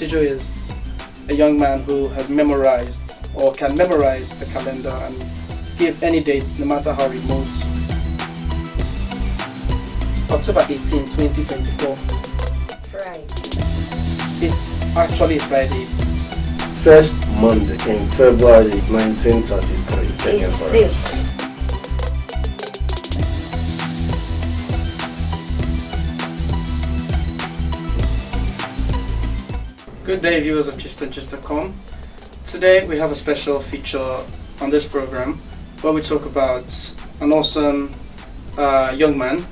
Siju is a young man who has memorized or can memorize the calendar and give any dates no matter how remote. October 18, 2024. Friday. It's actually Friday. First Monday in February 1933. It's 6. Good day, viewers of Gist.com. Today we have a special feature on this program where we talk about an awesome young man,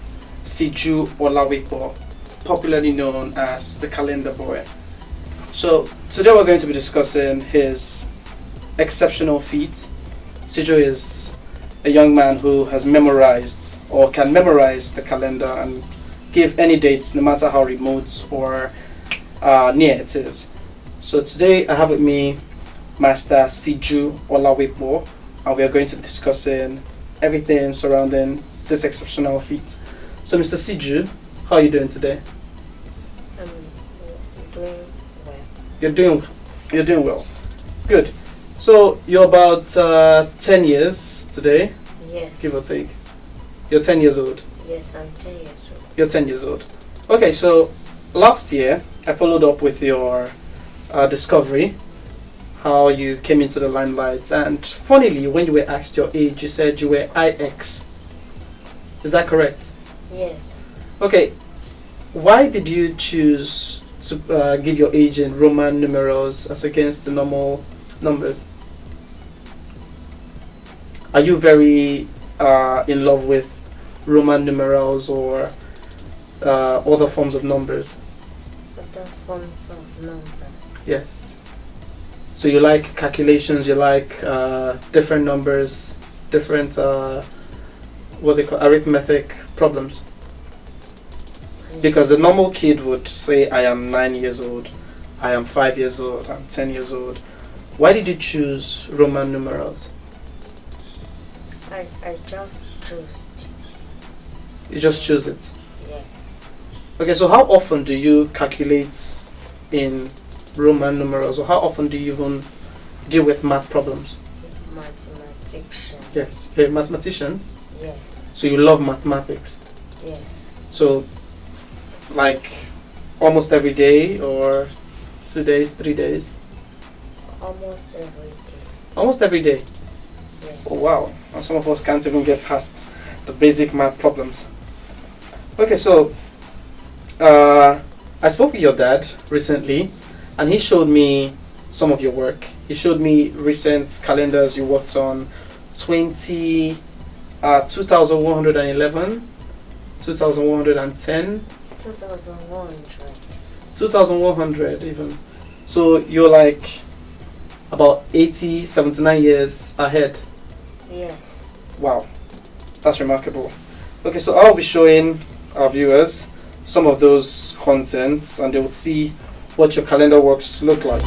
Siju Olawipo, popularly known as the Calendar Boy. So today we're going to be discussing his exceptional feat. Siju is a young man who has memorized or can memorize the calendar and give any dates no matter how remote or near it is. So today I have with me Master Siju Olawipo, and we are going to be discussing everything surrounding this exceptional feat. So Mr. Siju, how are you doing today? I'm doing well. You're doing well. Good. So you're about 10 years today, Yes. give or take. You're 10 years old. Yes, I'm 10 years old. You're 10 years old. Okay, so last year I followed up with your discovery, how you came into the limelight, and funnily, when you were asked your age, you said you were IX. Is that correct? Yes. Okay, why did you choose to give your age in Roman numerals as against the normal numbers? Are you very in love with Roman numerals or other forms of numbers? Other forms of numbers. Yes. So you like calculations, you like different numbers, different what they call arithmetic problems. Because the normal kid would say, I am 9 years old, I am 5 years old, I'm 10 years old. Why did you choose Roman numerals? I just chose. You just choose it. Yes. Okay, so how often do you calculate in Roman numerals, or how often do you even deal with math problems? Mathematician. Yes, you're a mathematician, Yes. so you love mathematics. Yes. So, like almost every day, or 2 days, 3 days? Almost every day. Almost every day. Yes. Oh wow, and some of us can't even get past the basic math problems. Okay, so I spoke with your dad recently, and he showed me some of your work. He showed me recent calendars you worked on, 2111, 2110, 2100. 2100 even. So you're like about 80, 79 years ahead. Yes. Wow, that's remarkable. Okay, so I'll be showing our viewers some of those contents, and they will see what your calendar works look like.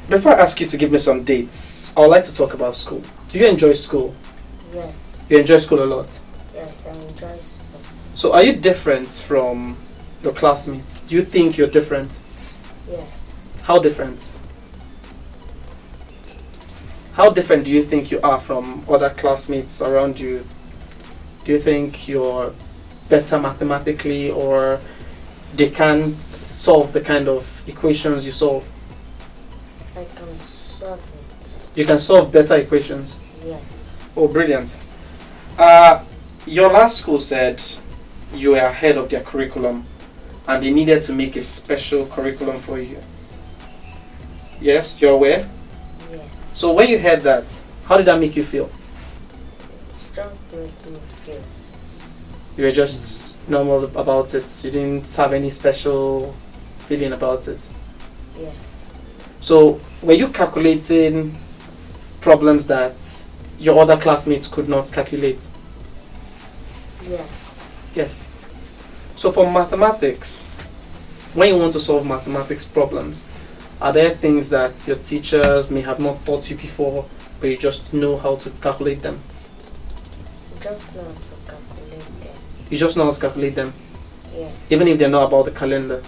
Before I ask you to give me some dates, I would like to talk about school. Do you enjoy school? Yes. You enjoy school a lot. Yes, I enjoy sport. So are you different from your classmates? Do you think you're different? Yes. How different? How different do you think you are from other classmates around you? Do you think you're better mathematically, or they can't solve the kind of equations you solve? I can solve it. You can solve better equations. Yes. Oh, brilliant. Your last school said you were ahead of their curriculum and they needed to make a special curriculum for you. Yes, you're aware? Yes. So when you heard that, how did that make you feel? Just make me feel. You were just normal about it. You didn't have any special feeling about it. Yes. So were you calculating problems that your other classmates could not calculate? Yes. Yes. So for mathematics, when you want to solve mathematics problems, Are there things that your teachers may have not taught you before, but you just know how to calculate them? Just not to calculate them. You just know how to calculate them, Yes. even if they're not about the calendar.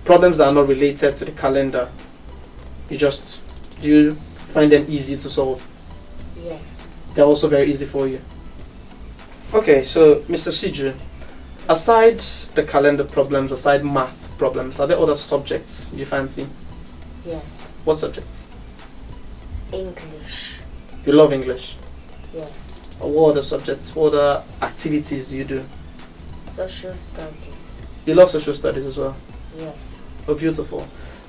Problems that are not related to the calendar, do you find them easy to solve? Yes. They're also very easy for you. Okay, so Mr. Siju, aside the calendar problems, aside math problems, are there other subjects you fancy? Yes. What subjects? English. You love English. Yes. Or what other subjects? What other activities do you do? Social studies. You love social studies as well. Yes. Oh, beautiful.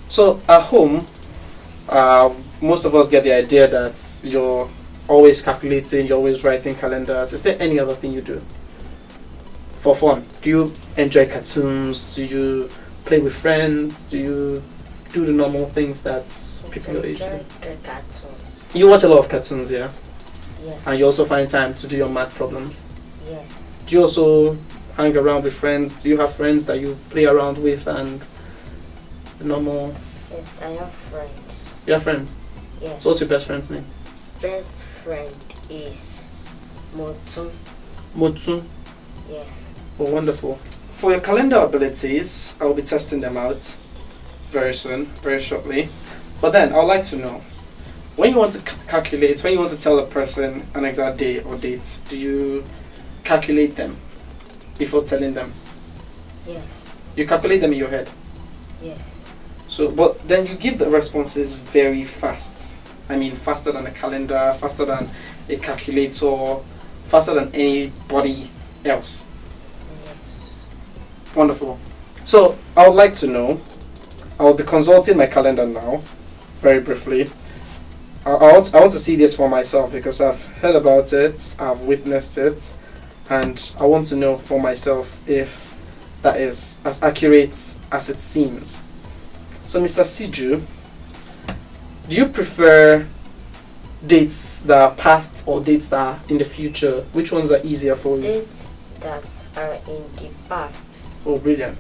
So at home, most of us get the idea that you're always calculating, you're always writing calendars. Is there any other thing you do for fun? Do you enjoy cartoons? Do you play with friends? Do you do the normal things that people your age do? Enjoy the cartoons. You watch a lot of cartoons, yeah? Yes. And you also find time to do your math problems. Yes. Do you also hang around with friends? Do you have friends that you play around with and the normal? Yes, I have friends. You have friends? Yes. So what's your best friend's name? best friend is Motu. Motsu. Yes. Oh, wonderful. For your calendar abilities, I'll be testing them out very soon, very shortly. But then, I'd like to know, when you want to calculate, when you want to tell a person an exact day or date, do you calculate them before telling them? Yes. You calculate them in your head. Yes. So, but then you give the responses very fast. I mean, faster than a calendar, faster than a calculator, faster than anybody else. Yes. Wonderful. So, I would like to know, I'll be consulting my calendar now, very briefly. I want to see this for myself because I've heard about it, I've witnessed it, and I want to know for myself if that is as accurate as it seems. So, Mr. Siju, do you prefer dates that are past or dates that are in the future? Which ones are easier for you? Dates that are in the past. Oh, brilliant.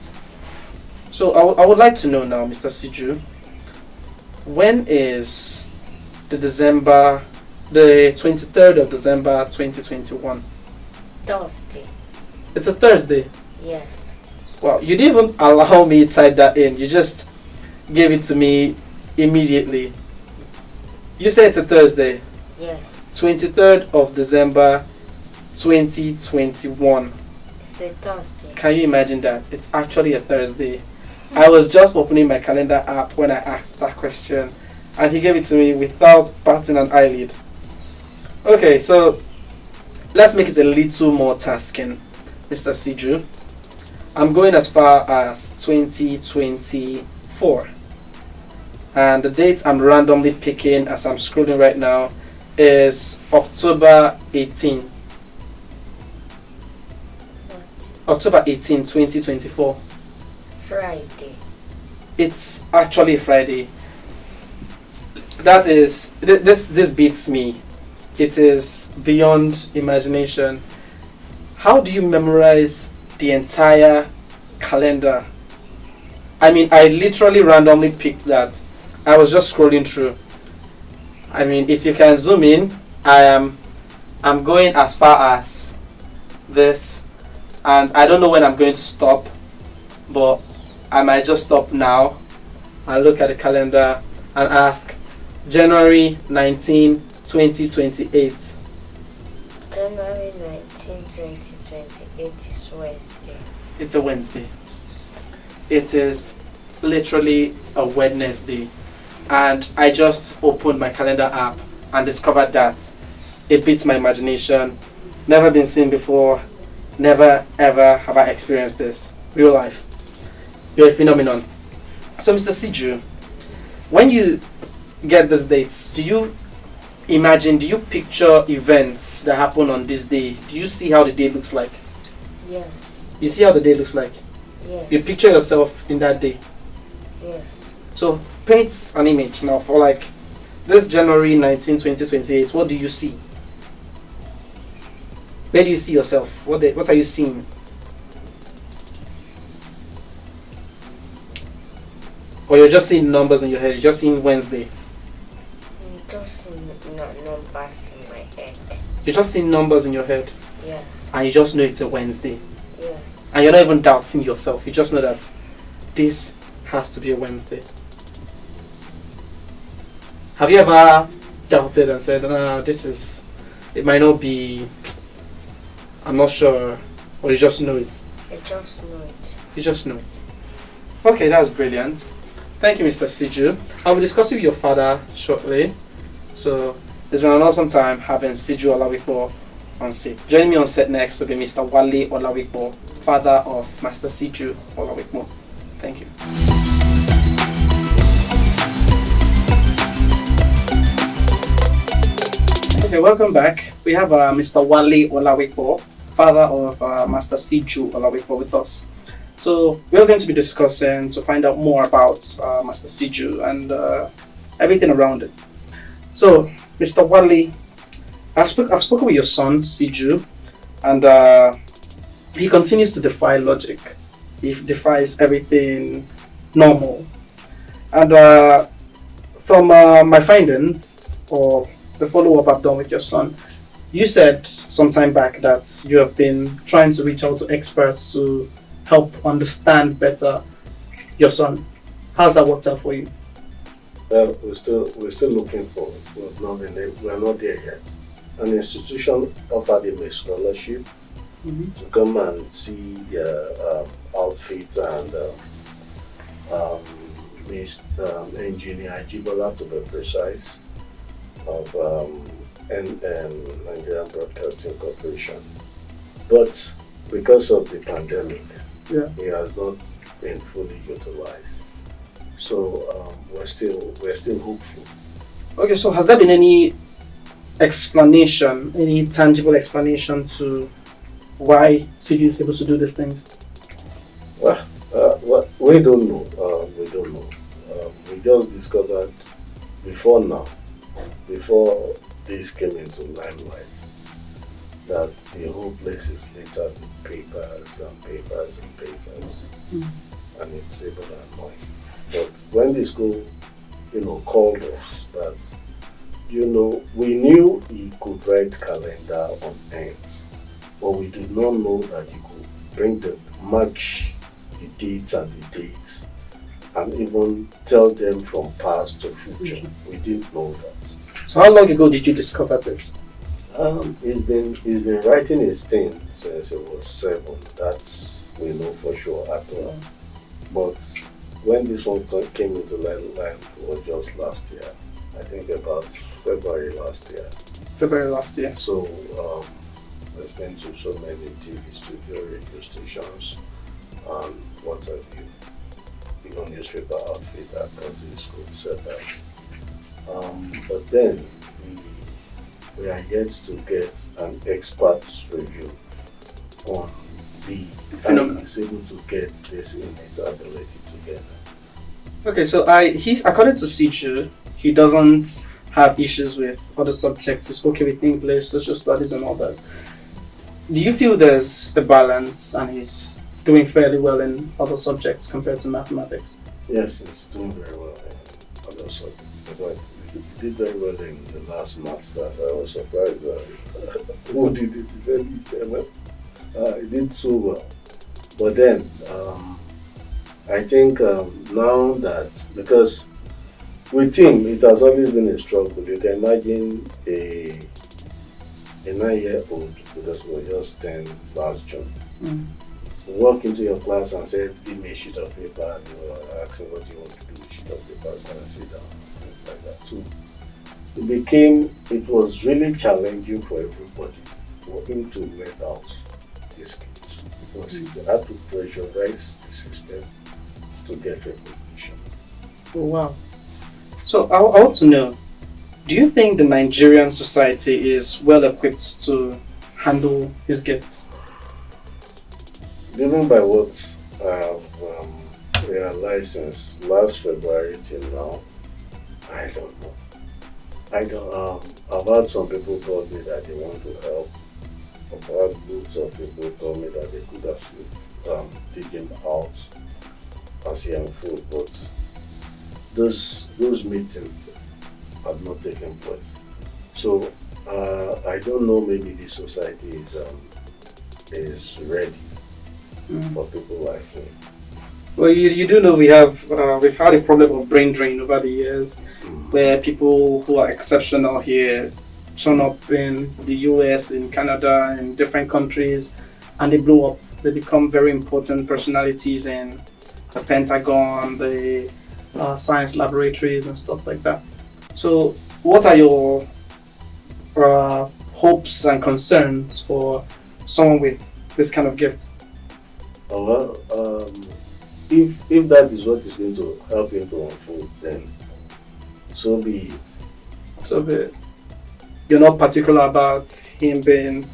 So, I would like to know now, Mr. Siju, when is the 23rd of December 2021? Thursday. It's a Thursday. Yes. Wow, you didn't even allow me to type that in. You just gave it to me immediately. You said it's a Thursday. Yes. 23rd of December 2021. It's a Thursday. Can you imagine that? It's actually a Thursday. I was just opening my calendar app when I asked that question, and he gave it to me without batting an eyelid. Okay, so let's make it a little more tasking, Mr. Siju. I'm going as far as 2024. And the date I'm randomly picking as I'm scrolling right now is October 18. What? October 18, 2024. Friday. It's actually Friday. That is, this beats me. It is beyond imagination. How do you memorize the entire calendar? I mean, I literally randomly picked that. I was just scrolling through. I mean, if you can zoom in, I'm going as far as this, and I don't know when I'm going to stop, but I might just stop now and look at the calendar and ask January 19, 2028. January 19, 2028 is Wednesday. It's a Wednesday. It is literally a Wednesday. And I just opened my calendar app and discovered that it beats my imagination. Never been seen before. Never ever have I experienced this. Real life. You're a phenomenon. So, Mr. Siju, when you get these dates, do you picture events that happen on this day? Do you see how the day looks like? Yes. You see how the day looks like? Yes. You picture yourself in that day. Yes. So paint an image now for like this January 19, 2028. What do you see? Where do you see yourself? What are you seeing? Or you're just seeing numbers in your head? You're just seeing Wednesday? Just numbers in my head. You're just seeing numbers in your head? Yes. And you just know it's a Wednesday? Yes. And you're not even doubting yourself. You just know that this has to be a Wednesday. Have you ever doubted and said, it might not be, I'm not sure, or you just know it? I just know it. You just know it. Okay, that's brilliant. Thank you, Mr. Siju. I'll be discussing with your father shortly. So, it's been an awesome time having Siju Olawipo on set. Joining me on set next will be Mr. Wale Olawipo, father of Master Siju Olawipo. Thank you. Okay, welcome back. We have Mr. Wale Olawipo, father of Master Siju Olawipo with us. So we're going to be discussing to find out more about Master Siju and everything around it. So, Mr. Wale, I've spoken with your son Siju, and he continues to defy logic. He defies everything normal. And from my findings, or the follow-up I've done with your son, you said some time back that you have been trying to reach out to experts to help understand better your son. How's that worked out for you? Well, we're still looking for it. We're not there yet. An institution offered him a scholarship to come and see their outfit, and Engineer Jibola, to be precise, of Nigerian Broadcasting Corporation. But because of the pandemic, he has not been fully utilized. So we're still hopeful. Okay, so has there been any explanation, any tangible explanation to why Siju is able to do these things? Well, we don't know. We don't know. We just discovered before before this came into limelight, that the whole place is littered with papers and papers and papers, and it's able to annoy. But when the school, called us, that, we knew he could write calendar on ends, but we did not know that he could match the dates and the dates, and even tell them from past to future. We didn't know that. So how long ago did you discover this? He's been writing his thing since he was 7. That's we know for sure at all. But when this one came into line, it was just last year. I think about February last year. So I've been to so many TV studio, radio stations, and what have you. Even newspaper outfit that come to the school said that. But then we are yet to get an expert's review on the phenomenon. Is able to get this innate ability together. Okay, so according to Siju, he doesn't have issues with other subjects. He's okay with English, social studies, and all that. Do you feel there's the balance and he's doing fairly well in other subjects compared to mathematics? Yes, he's doing very well in other subjects. But he did very well in the last maths class. I was surprised. Who did it? He said he did so well. But then, I think now that, because with him, it has always been a struggle. You can imagine a 9-year-old, because we were just 10 last June, walk into your class and say, give me a sheet of paper, and you are asking what you want to do with a sheet of paper, and sit down, things like that. So it was really challenging for everybody, for him to let out these kids, because he had to pressurize the system to get recognition. Oh, wow. So I want to know, do you think the Nigerian society is well equipped to handle his gifts? Given by what we are licensed last February till now, I don't know. I've had some people told me that they want to help. I've had groups of people told me that they could assist dig him out as young food, but those meetings have not taken place. So I don't know. Maybe the society is ready Mm. for people like him. Well, you do know we've had a problem of brain drain over the years, where people who are exceptional here turn up in the US, in Canada, in different countries, and they blow up. They become very important personalities in the Pentagon, the science laboratories, and stuff like that. So, what are your hopes and concerns for someone with this kind of gift? Well, if that is what is going to help him to unfold, then so be it. So, you're not particular about him being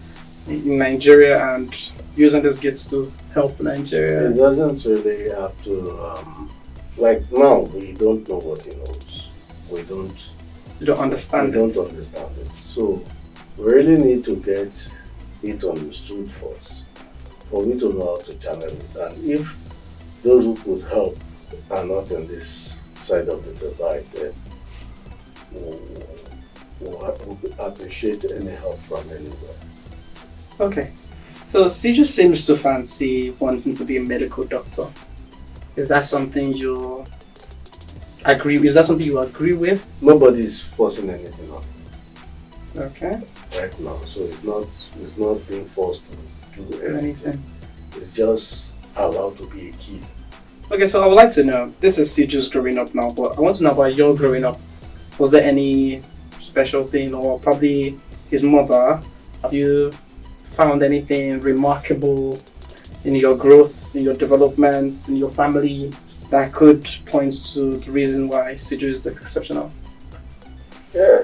in Nigeria and using these gifts to help Nigeria. It doesn't really have to. Like now, we don't know what he knows. We don't. You don't understand We it. don't understand it. So we really need to get it understood first for me to know how to channel it. And if those who could help are not in this side of the divide, then we'll appreciate any help from anywhere. Okay. So Siju seems to fancy wanting to be a medical doctor. Is that something you agree? Is that something you agree with? Nobody is forcing anything on him Okay. right now, so it's not being forced to do anything. Anything. It's just allowed to be a kid. Okay, so I would like to know. This is Siju's growing up now, but I want to know about your growing up. Was there any special thing, or probably his mother? Have you found anything remarkable in your growth, in your development, in your family that could point to the reason why Siju is exceptional? Yeah,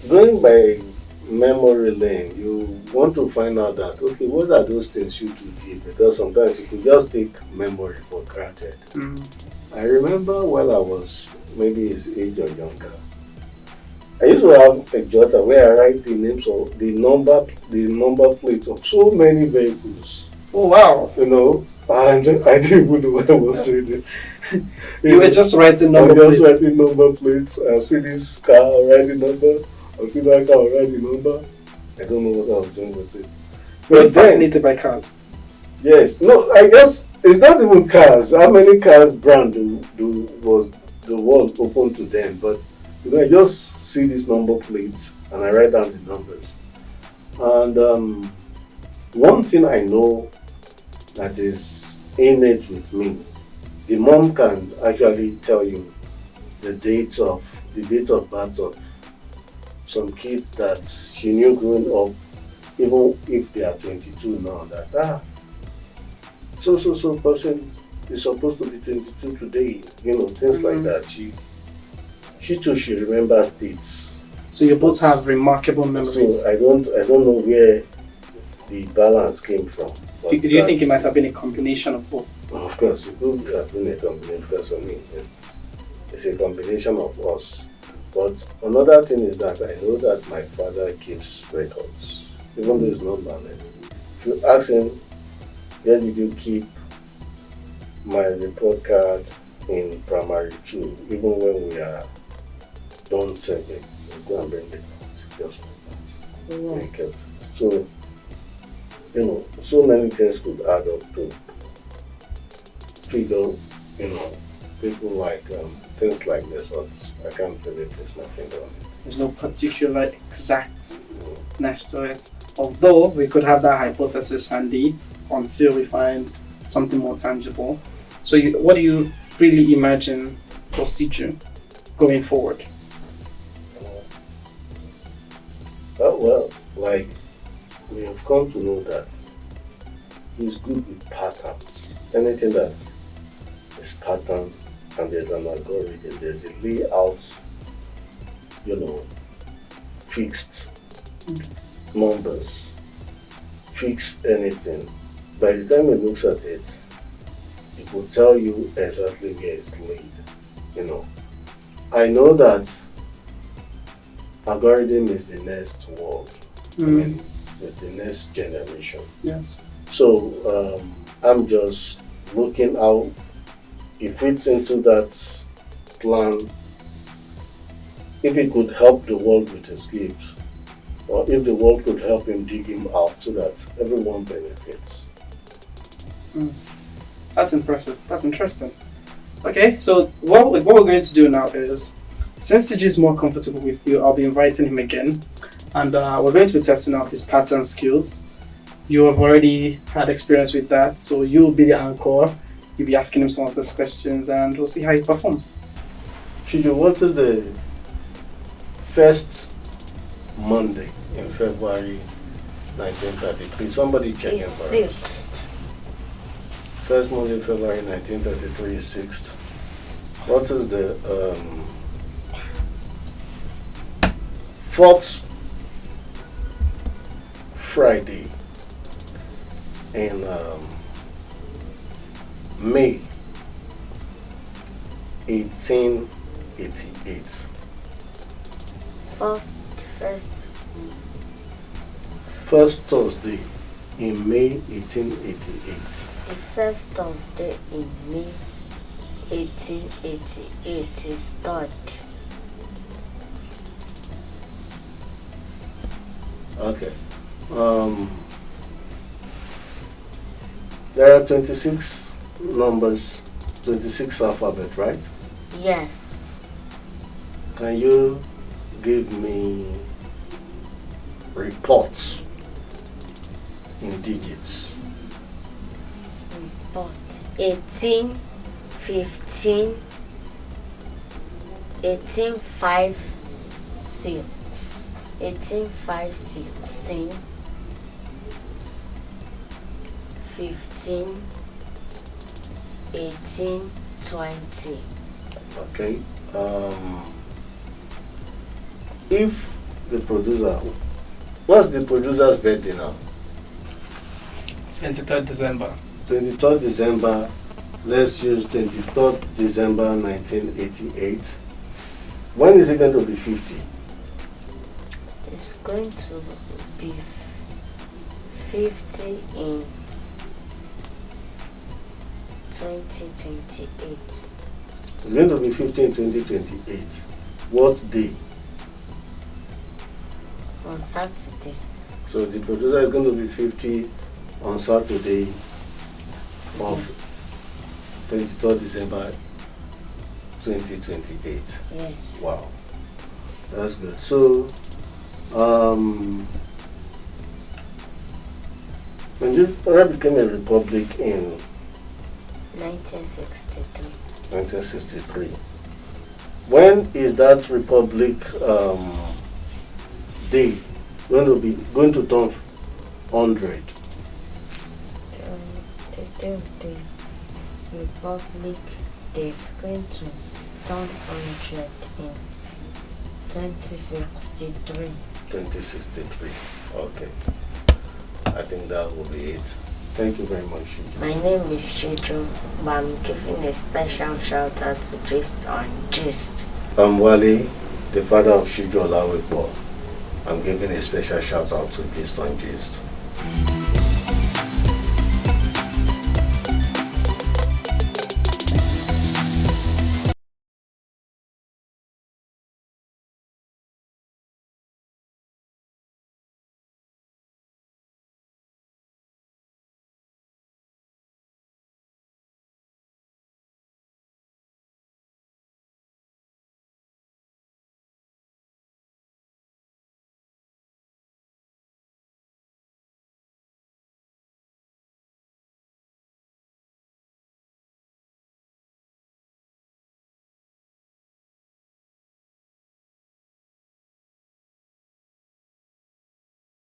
going by memory lane, you want to find out that, okay, what are those things you two did? Because sometimes you could just take memory for granted. Mm. I remember while I was maybe his age or younger, I used to have a jotter where I write the names of the number plate of so many vehicles. Oh wow! And I didn't even know why I was doing it. You were just writing I number was just plates. writing number plates. I'll see this car, I'll write the number. I'll see that car, I'll write the number. I don't know what I was doing with it. You're But then, fascinated by cars. yes, no, I guess it's not even cars. How many cars brand was the world open to them? But I just see these number plates and I write down the numbers. And one thing I know that is innate with me, the mom can actually tell you the date of birth of some kids that she knew growing up, even if they are 22 now, that so person is supposed to be 22 today, things like that. She too, she remembers dates. So you both have remarkable memories. So I don't know where the balance came from. Do you think it might have been a combination of both? Of course, it could have been a combination, because it's a combination of us. But another thing is that I know that my father keeps records, even though he's not married. If you ask him, where did you keep my report card in primary 2, even when we are done serving, we'll go and bring it out, just like that. Yeah. He kept it. So, so many things could add up to figure, people like things like this, but I can't really place my finger on it. There's no particular exactness to it. Although we could have that hypothesis handy until we find something more tangible. So what do you really imagine for Siju going forward? Well, like we have come to know that he's good with patterns. Anything that is pattern and there's an algorithm, there's a layout, fixed numbers, fixed anything. By the time he looks at it, it will tell you exactly where it's laid. I know that algorithm is the next world. I mean, it's the next generation. Yes. So I'm just looking how it fits into that plan if he could help the world with his gifts, or if the world could help him dig him out so that everyone benefits. That's impressive. That's interesting. Okay, so what we're going to do now is, since Siju is more comfortable with you, I'll be inviting him again, and we're going to be testing out his pattern skills. You have already had experience with that, so you'll be the anchor. You'll be asking him some of those questions, and we'll see how he performs. Siju, what is the first Monday in February 1933? Somebody check in It's for us. 6th. First Monday in February 1933 is 6th. What is the fourth Friday in May 1888? First Thursday in May 1888. The first Thursday in May 1888 is 3rd. Okay. There are 26 numbers, 26 alphabet, right? Yes. Can you give me reports in digits? But 18, 15, 18, 5, 6, 18, 5, 16, 15, 18, 20. Okay. If the producer, what's the producer's birthday now? 23rd December. 23rd December, let's use 23rd December 1988. When is it going to be 50? It's going to be 50 in 2028. It's going to be 50 in 2028. What day? On Saturday. So the producer is going to be 50 on Saturday of 23rd December 2028. Yes. Wow, that's good. So, Nigeria became a republic in 1963. 1963. When is that republic day going to turn 100? The day of the Republic Day is going to turn 100 in 2063. 2063. Okay. I think that will be it. Thank you very much. My name is Siju, but I'm giving a special shout out to Gist on Gist. I'm Wale, the father of Siju Olawepo. I'm giving a special shout out to Gist on Gist.